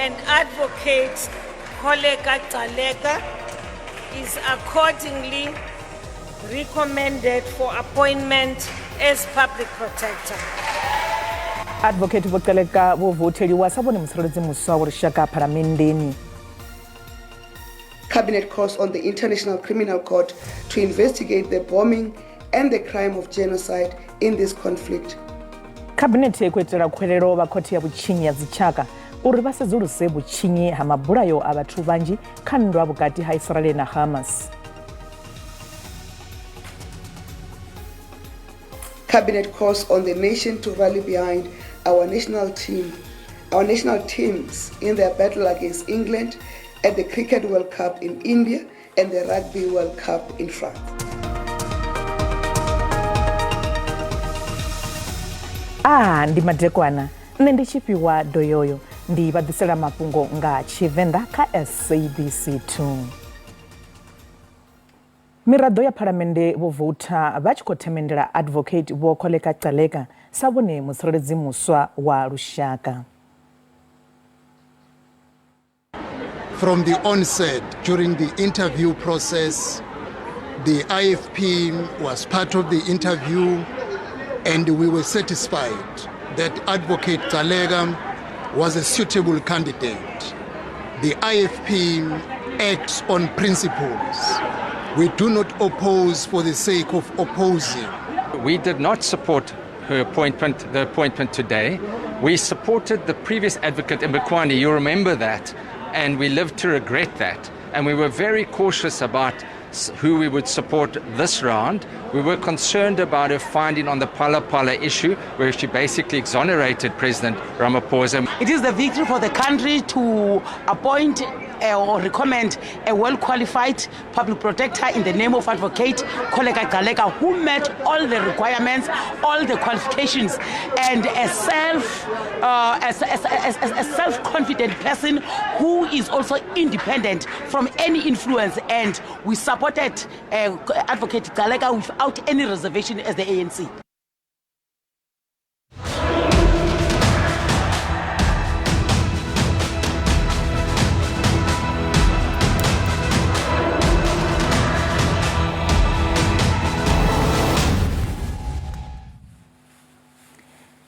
and Advocate Koleka Taleka is accordingly recommended for appointment as public protector. Advocate Bokaleka vovoteriwa sabone musireledzi muswa wa lushaka phalamendeni. Cabinet calls on the International Criminal Court to investigate the bombing and the crime of genocide in this conflict. Cabinet yekwetera khwelelo va khoti ya vhutshinyi ya dzichaka uri va sedzuluse vhutshinyi ha mabulayo a vhathu vanji kha nndwa vhukati ha Israel na Hamas. Cabinet calls on the nation to rally behind our national teams in their battle against England at the Cricket World Cup in India and the Rugby World Cup in France. Ndi madekwana nne ndi chipiwa doyoyo ndi vhaḓisela mafhungo nga Tshivenda kha SABC 2. Miraḓo ya phalamennde vho vouta vha tshi khou themendela Advocate Vho Koleka Taleka sa vhone musireledzi muswa wa lushaka. From the onset, during the interview process, the IFP was part of the interview, and we were satisfied that Advocate Taleka was a suitable candidate. The IFP acts on principles. We do not oppose for the sake of opposing. We did not support the appointment today. We supported the previous advocate in Mbokwani, you remember that, and we live to regret that. And we were very cautious about who we would support this round. We were concerned about her finding on the Phala Phala issue, where she basically exonerated President Ramaphosa. It is the victory for the country to appoint or recommend a well-qualified public protector in the name of Advocate Koleka Taleka, who met all the requirements, all the qualifications, and a self-confident person who is also independent from any influence. And we supported Advocate Taleka without any reservation as the ANC.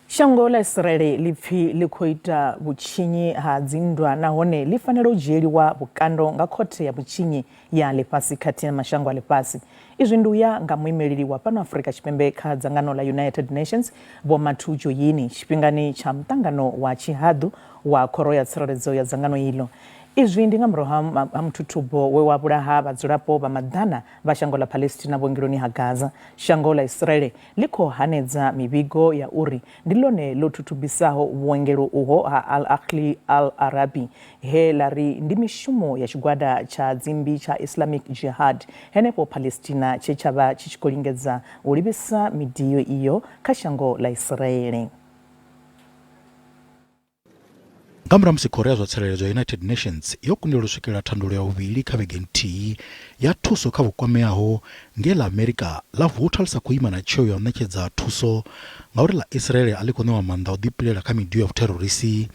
Shango la Israel lipfi likhoita vhutshinyi ha dzindwa nahone li fanela u dzhieliwa vhukando nga khothe ya vhutshinyi ya ḽifhasi khathihi na mashango a ḽifhasi. Izwi ndi uya nga muimeleli wa fhano Afrika Tshipembe kha dzangano la United Nations Vho Mathu Joyini tshifhingani tsha muṱangano wa tshihaḓu wa khoro ya tsireledzo ya dzangano iḽo. Izwi ndi nga murahu ha muthuthubo we wa vhulaha vhadzulapo vha maḓana vha shango la Palestina vhuongeloni ha Gaza. Shango la Israel ḽi khou hanedza mivhigo ya uri ndi ḽone ḽo thuthubisaho vhuongelo uho ha Al-Ahli Al-Arabi he ḽa ri ndi mishumo ya tshigwada tsha dzimbi tsha Islamic Jihad henefho Palestina tshe tsha vha tshi khou lingedza u livhisa midiyo iyo kha shango la Israel. Ngamura musi khoro ya zwa tsireledzo ya United Nations yo kundela u swikelela thandululo ya uvhili kha vhege nthihi ya thuso kha vhukwameaho nge la America la vouta lisa khou ima na tsheo ya u ṋetshedza thuso ngauri la Israel a ḽi khou ṋewa maanḓa u ḓipilela kha midiyo ya vhuterorisi.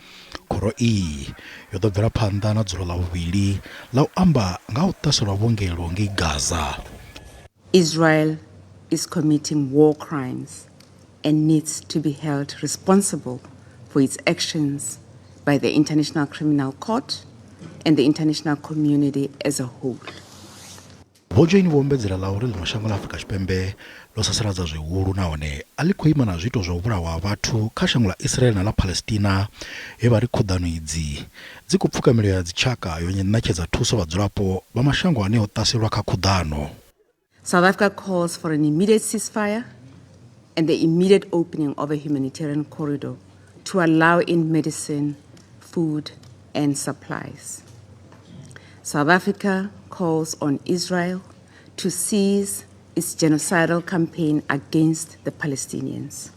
Khoro iyi yo ḓo bvela phanḓa na dzulo la vhuvhili la u amba nga u ṱaselwa vhuongelo ngei Gaza. Israel is committing war crimes and needs to be held responsible for its actions by the International Criminal Court and the international community as a whole. Bojoini vombedzera la uri mashango la Afrika Tshipembe lo sasaladza zwihulu nahone a ḽi khou ima na zwiito zwa u vhulawa vhathu kha shango la Israel na la Palestina he vha ri khuḓano idzi dzi khou pfuka milayo ya dzitshaka yo ṋetshedza thuso vhadzulapo vha mashango ane o ṱaselwa kha khuḓano. South Africa calls for an immediate ceasefire and the immediate opening of a humanitarian corridor to allow in medicine, food and supplies. South Africa calls on Israel to cease its genocidal campaign against the Palestinians.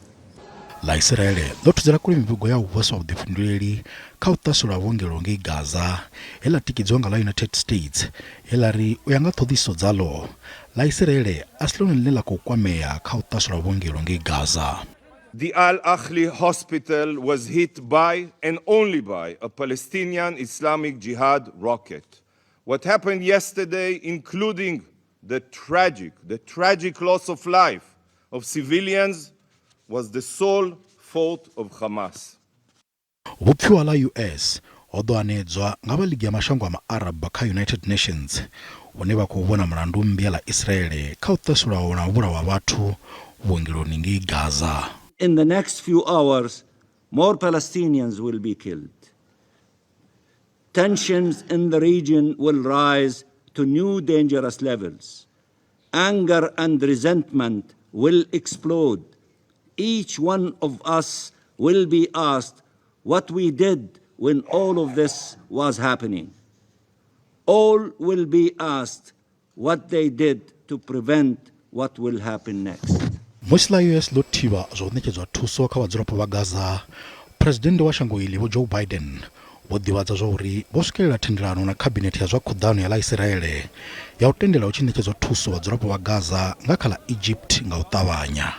La Israel ḽo thudzela kule mivhigo ya u vhusa vhuḓifhinduleli kha u ṱaselwa vhuongelo ngei Gaza he ḽa tikidziwa nga la United States he ḽa ri u ya nga ṱhoḓisiso dzaḽo la Israel a si ḽone ḽine ḽa khou kwamea kha u ṱaselwa vhuongelo ngei Gaza. The Al-Akhli hospital was hit by and only by a Palestinian Islamic Jihad rocket. What happened yesterday, including the tragic loss of life of civilians, was the sole fault of Hamas. vhupfiwa la US o ḓo anedzwa nga vha Ligi ya Mashango a Maarab kha United Nations hune vha khou vhona mulandu mmbia la Israel kha u ṱasulwa na vhulawa vhathu vhuongeloni ngei Gaza. In the next few hours, more Palestinians will be killed. Tensions in the region will rise to new dangerous levels. Anger and resentment will explode. Each one of us will be asked what we did when all of this was happening. All will be asked what they did to prevent what will happen next. Musi la US ḽo thivha zwa u ṋetshedzwa thuso kha vhadzulapo vha Gaza, President wa shango iḽi vho Joe Biden vho ḓivhadza zwa uri vho swikelela thendelano na khabinete ya zwa khuḓano ya la Israel ya u tendela u tshi ṋetshedzwa thuso vhadzulapo vha Gaza nga kha ḽa Egypt nga u ṱavhanya.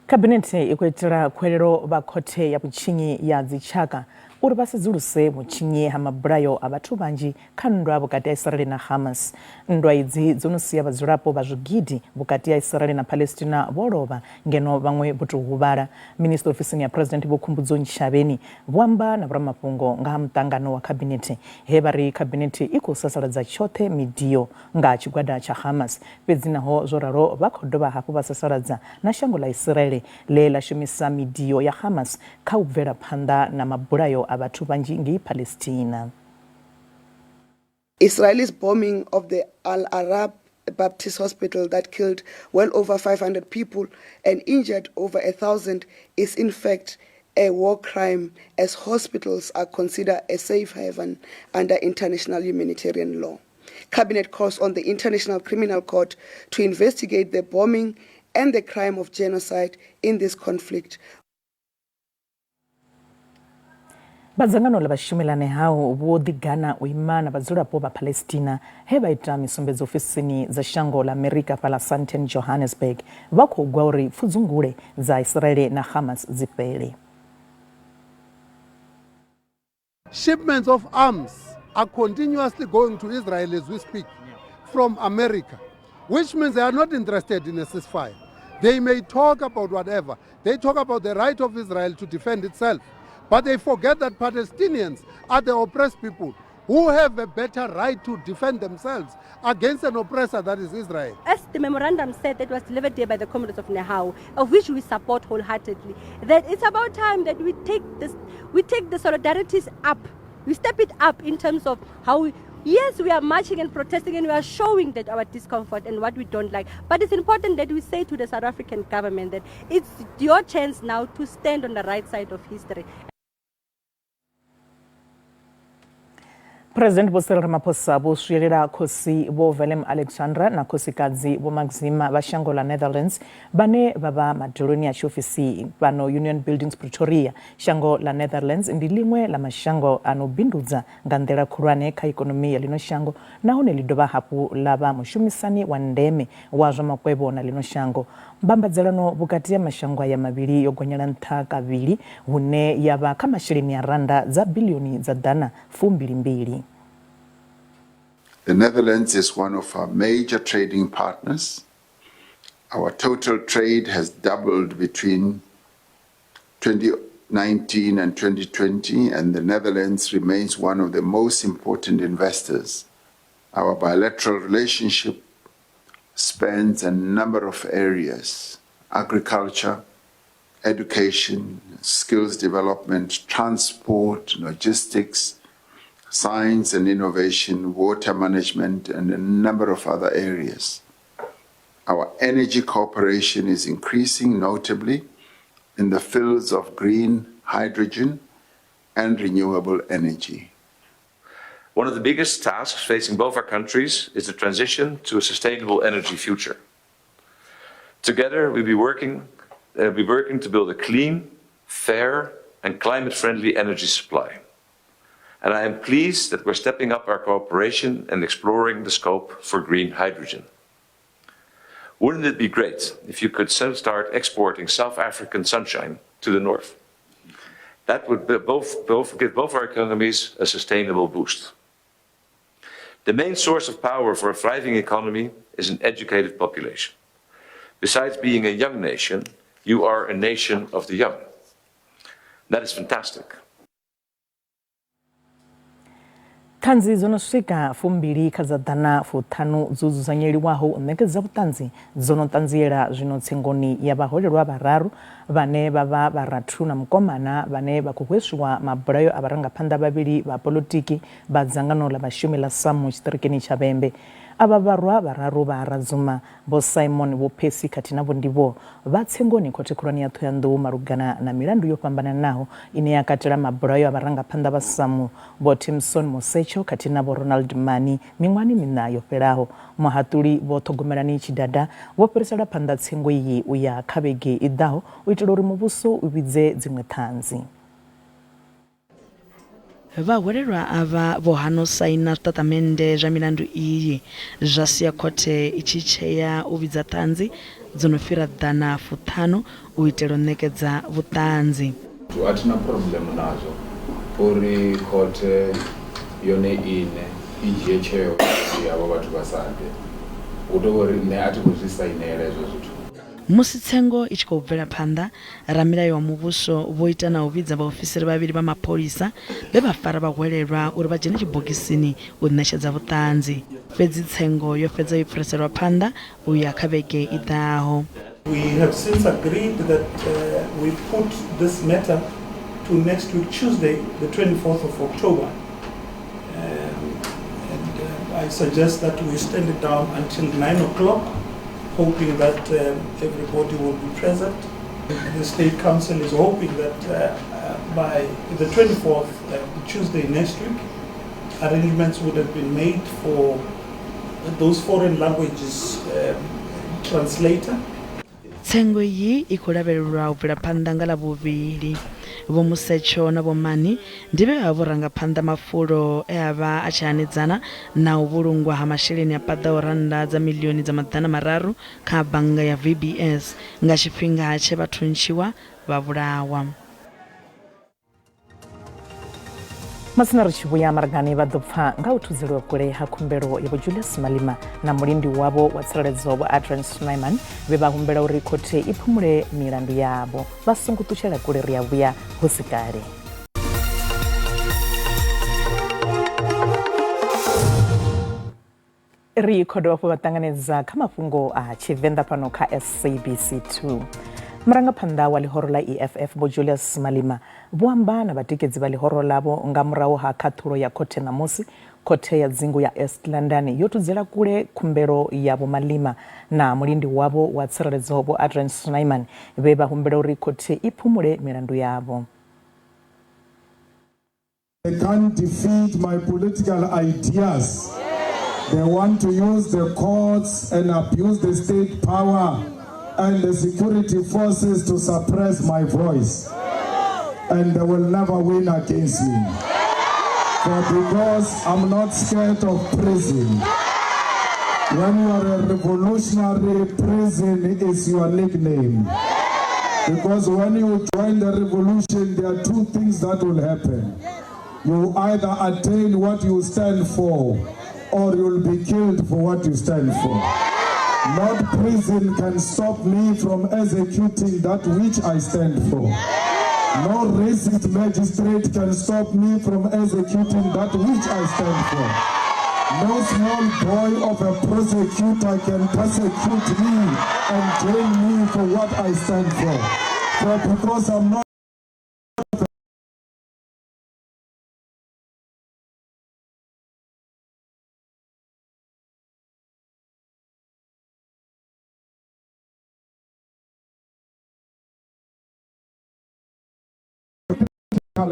Khabinete i khou itela khuelelo vha khothe ya vhutshinyi ya dzitshaka uri vha sedzuluse vhutshinyi ha mabulayo a vhathu vhanzhi kha nndwa vhukati ha Israel na Hamas. Nndwa idzi dzo no sia vhadzulapo vha zwigidi vhukati ha Israel na Palestina vho lovha ngeno vhaṅwe vho tou huvhala. Minister ofisini ya President Vho Khumbudzo Ntshavheni vho amba na vhoramafhungo nga ha muṱangano wa khabinete he vha ri khabinete i khou sasaladza tshoṱhe midio nga tshigwada tsha Hamas. Fhedzi naho zwo ralo vha khou dovha hafhu vha sasaladza na shango la Israel le la shumisa midio ya Hamas kha u bvela phanḓa na mabulayo a vhathu vhanzhi ngei Palestina. Israel's bombing of the Al-Arab Baptist Hospital that killed well over 500 people and injured over 1,000 is in fact a war crime, as hospitals are considered a safe haven under international humanitarian law. Cabinet calls on the International Criminal Court to investigate the bombing and the crime of genocide in this conflict. Badzangano la vhashumelani hao vho ḓigana u ima na vhadzulapo vha Palestina he vha ita misumbedzo ofisini dza shango la America fhala Sandton, Johannesburg vha khou gwa uri pfudzungule dza Israel na Hamas dzi fhele. Shipments of arms are continuously going to Israel as we speak from America, which means they are not interested in a ceasefire. They may talk about whatever. They talk about the right of Israel to defend itself. But they forget that Palestinians are the oppressed people who have a better right to defend themselves against an oppressor that is Israel. As the memorandum said that was delivered here by the Comrades of Nehau, of which we support wholeheartedly, that it's about time that we take the solidarities up. We step it up in terms of how yes, we are marching and protesting and we are showing that our discomfort and what we don't like. But it's important that we say to the South African government that it's your chance now to stand on the right side of history. President Vho Cyril Ramaphosa vho swiyelela khosi vho Willem Alexandra na khosikadzi vho Maxima vha shango la Netherlands vhane vha vha maduloni a tshiofisi fhano Union Buildings Pretoria. Shango la Netherlands ndi ḽiṅwe la mashango ano bindudza nga nḓila khulwane kha ikonomi ya ḽino shango nahone ḽi dovha hafhu ḽa vha mushumisani wa ndeme wa zwa makwevho na ḽino shango. Mbambadzelano vhukati ya mashango ya mavhili yo gonyela nṱha kavhili hune ya vha kha masheleni ya randa dza biḽioni dza dana 22. The Netherlands is one of our major trading partners. Our total trade has doubled between 2019 and 2020, and the Netherlands remains one of the most important investors. Our bilateral relationship spans a number of areas: agriculture, education, skills development, transport, logistics, science and innovation, water management, and a number of other areas. Our energy cooperation is increasing notably in the fields of green hydrogen and renewable energy. One of the biggest tasks facing both our countries is the transition to a sustainable energy future. Together, we'll be working to build a clean, fair, and climate-friendly energy supply. And I am pleased that we're stepping up our cooperation and exploring the scope for green hydrogen. Wouldn't it be great if you could start exporting South African sunshine to the north? That would give both our economies a sustainable boost. The main source of power for a thriving economy is an educated population. Besides being a young nation, you are a nation of the young. That is fantastic. Thanzi zonoswika fumbiri kazadana futanu zuzuzanyeliwaho nekeza butanzi zonotanziera zvinotsengoni yabaholelwa bararu vane baba baratu na mkomana vane bakuhweswa mabulayo abarangapanda babiri ba politiki bazangano la bashumi la samu chitarikeni cha Bembe. Ababarwa bararu barazuma bo Simon bo Pesi katina bondibo batsengoni kote kurani yathu yandu marugana na milandu yopambana naho ine yakatira mabulayo abaranga panda basamu bo Timson Mosecho katina bo Ronald Mani mingwani minayo peraho mahaturi bo togomerani chidada bo peresala panda tsengo yi uya kabege idaho uitilori mubuso ubize zimwe Thanzi. Vawererwa ava vohano saina tatamende ja milandu iyi jasia kote ichicheya ubidza Thanzi dzinofira dana futano uitelo nekedza vutanzi. Atina problem nazo uri kote yone ine ijecheyo yabo bathu basande utobori ne ati kuzvisainela izvo zvithu. Musitsengo ichikobvera panda ramirayo wa mubuso voita na ubidza vaofisiri babiri ba mapolisa bebafara bahwererwa uri bajene chibokisini uneshedza vutanzi. Fedzi tsengo yofedza ipreserwa panda uya kabege idaho. We have since agreed that we put this matter to next week Tuesday, the 24th of October. I suggest that we stand it down until 9 o'clock. Hoping that everybody will be present. The State Council is hoping that by the 24th, Tuesday next week, arrangements would have been made for those foreign languages translator. Tsengo yi ikulabererwa upira panda ngala bubiri bo Musecho na bo Mani ndibe avoranga panda mafulo ava achanedzana na ubulungwa ha masheleni apada oranda za milioni za madana mararu kha banga ya VBS nga chipinga che bathunchiwa bavulawa. Masinari chibuya maragani badopfa nga utuziliwe kule hakumbero yabo Julius Malima na mulindi wabo watsalezo wa Adrian Snyman beba humbera urikote ipumule milandu yabo basungutushela kule riabuya husikare. Rikodo wapo batanganeza kama fungo Tshivenda pano ka SABC 2. Maranga panda walihorola EFF bo Julius Malima buamba na batikezi walihorola bo ngamurao ha katuro ya kote na mosi kote ya zingu ya East London yotuzela kule kumbero ya bo Malima na mulindi wabo watsalezo bo Adrian Snyman beba humbero uri kote ipumule milandu yabo. They can't defeat my political ideas. They want to use the courts and abuse the state power and the security forces to suppress my voice. And they will never win against me. For because I'm not scared of prison. When you are a revolutionary, prison is your nickname. Because when you join the revolution, there are two things that will happen. You either attain what you stand for, or you'll be killed for what you stand for. Not prison can stop me from executing that which I stand for. No racist magistrate can stop me from executing that which I stand for. No small boy of a prosecutor can persecute me and jail me for what I stand for. For because I'm not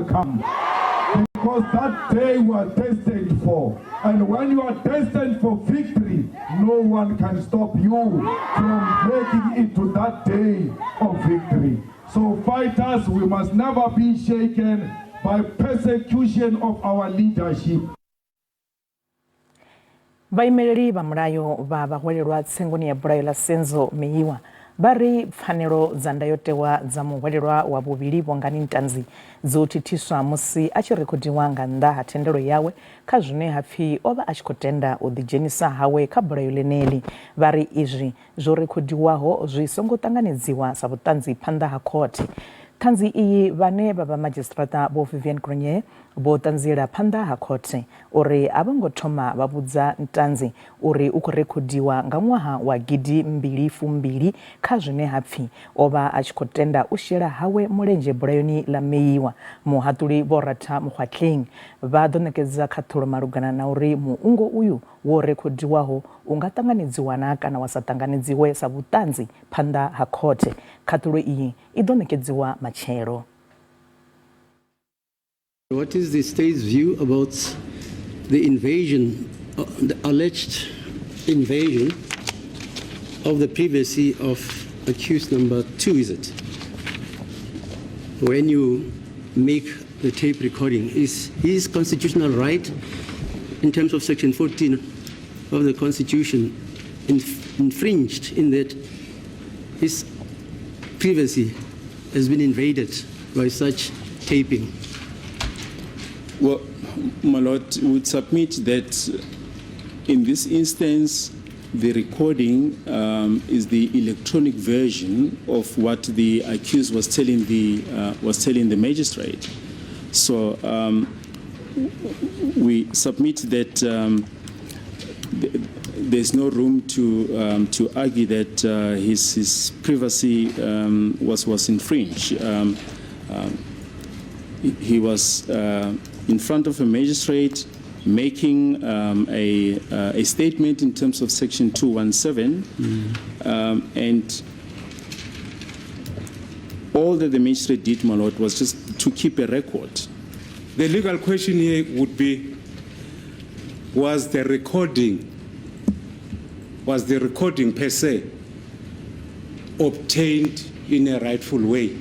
come, because that day we are destined for, and when you are destined for victory, no one can stop you from making it to that day of victory. So fighters, we must never be shaken by persecution of our leadership. Vaimeleli va mulayo va vahwelelwa tsengoni ya bulayo la senzo meiwa bari pfanelo za ndayotewa dza muhwelelwa wa vhuvhili vhongani ntanzi dzo thithiswa musi a tshi rekhodiwa nga nnḓa ha thendelo yawe kha zwine hapfi o vha a tshi khou tenda u ḓidzhenisa hawe kha bulayo ḽeneli. Vhari izwi zwo rekhodiwaho zwi songo ṱanganedziwa sa vhuṱanzi phanḓa ha khothe. Ṱhanzi iyi vhane vha vha madzhisiṱiraṱa vho Vivian Kronye vho ṱanziela phanḓa ha khothe uri a vho ngo thoma vha vhudza ntanzi uri u khou rekhodiwa nga ṅwaha wa gidi 2002 kha zwine hapfi o vha a tshi khou tenda u shela hawe mulenzhe bulayoni ḽa meiwa. Muhaṱuli Vho Ratha Mokgatleng vha ḓo ṋekedza khaṱhulo malugana na uri muungo uyu wo rekhodiwaho u nga ṱanganedziwa na kana wa sa ṱanganedziwe sa vhuṱanzi phanḓa ha khothe. Khaṱhulo iyi I ḓo ṋekedziwa matshelo. What is the state's view about the invasion, the alleged invasion of the privacy of accused number 2, is it? When you make the tape recording, is his constitutional right in terms of Section 14 of the Constitution infringed in that his privacy has been invaded by such taping? Well, my Lord, would submit that in this instance, the recording is the electronic version of what the accused was telling the magistrate. So we submit that there's no room to argue that his privacy was infringed. He was in front of a magistrate making a statement in terms of Section 217, and all that the magistrate did, my Lord, was just to keep a record. The legal question here would be, was the recording per se obtained in a rightful way?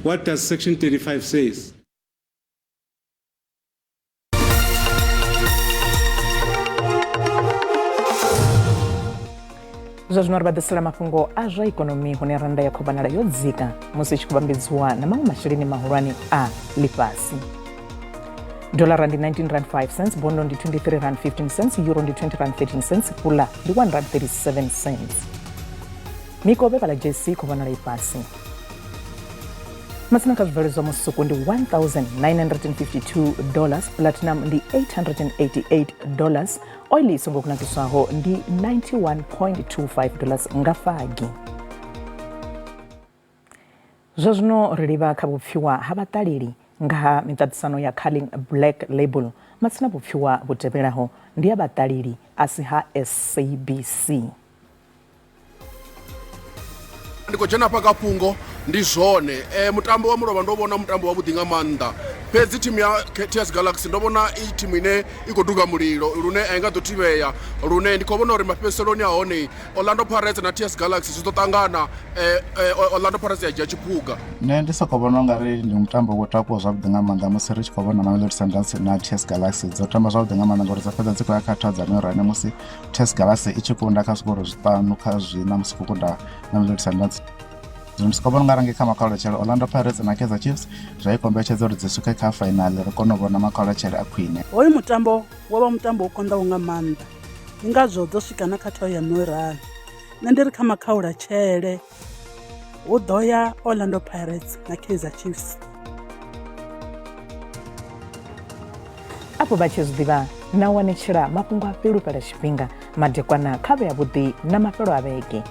What does Section 35 says? Zwazwino ri vha mafhungo a zwa ikonomi hune randa ya khou vhonala yo dzika musi tshi khou vhambedziwa na maṅwe masheleni mahulwane a ḽifhasi. Dolara ndi 19 rand 5 cents, bondo ndi 23 rand 15 cents, euro ndi 20 rand 13 cents, pula ndi 1 rand 37 cents. Mikovhe fhala JC khou vhonala ifhasi. Masina kha zwibveledzwa musuku ndi $1,952, platinum ndi $888, oil I songo kunakiswaho ndi $91.25 nga fagi. Zwazwino ri livha kha vhupfiwa ha vhaṱaleli nga ha miṱaṱisano ya Culling Black Label. Masina vhupfiwa vhu tevhelaho ndi ya vhaṱaleli a si ha SABC. Ndiko dzhena pa kafhungo ndi zwone mutambo wa mulovha ndo vhona mutambo wa vhuḓi nga maanḓa, fhedzi thimu ya TS Galaxy ndo vhona I thimu ine I khou duga mulilo lune a I nga ḓo thivhea, lune ndi khou vhona uri mafhedziseloni a hone Orlando Pirates na TS Galaxy zwi ḓo ṱangana, Orlando Pirates ya dzhia tshiphuga. Nṋe ndi sokou vhona ungari ndi mutambo wo takuwa zwavhuḓi nga maanḓa musi ri tshi khou vhona Mamelodi Sundowns na TS Galaxy dzo tamba zwavhuḓi nga maanḓa ngauri dza fhedza dzi khou ya kha thadza miorane musi TS Galaxy I tshi kunda kha zwikoro zwiṱanu kha zwina musi khou kunda Mamelodi Sundowns. Zwino ndi vhona ngarangi kha makhaulutshelo Orlando Pirates na Kaizer Chiefs zwa I kombetshedza uri dzi swike kha final ri kone u vhona makhaulutshelo a khwine. Hoyu mutambo wo vha mutambo u konḓaho nga maanḓa, ndi ngazwo ḓo swika na kha thao ya miorane. Nṋe ndi ri kha makhaulutshele hu ḓo ya Orlando Pirates na Kaizer Chiefs. Afho vha tshi zwiḓivha na wanetshela mafhungo a fhelu fhala tshifhinga madekwana kha vhe a vhuḓi na mafhelo a vhege.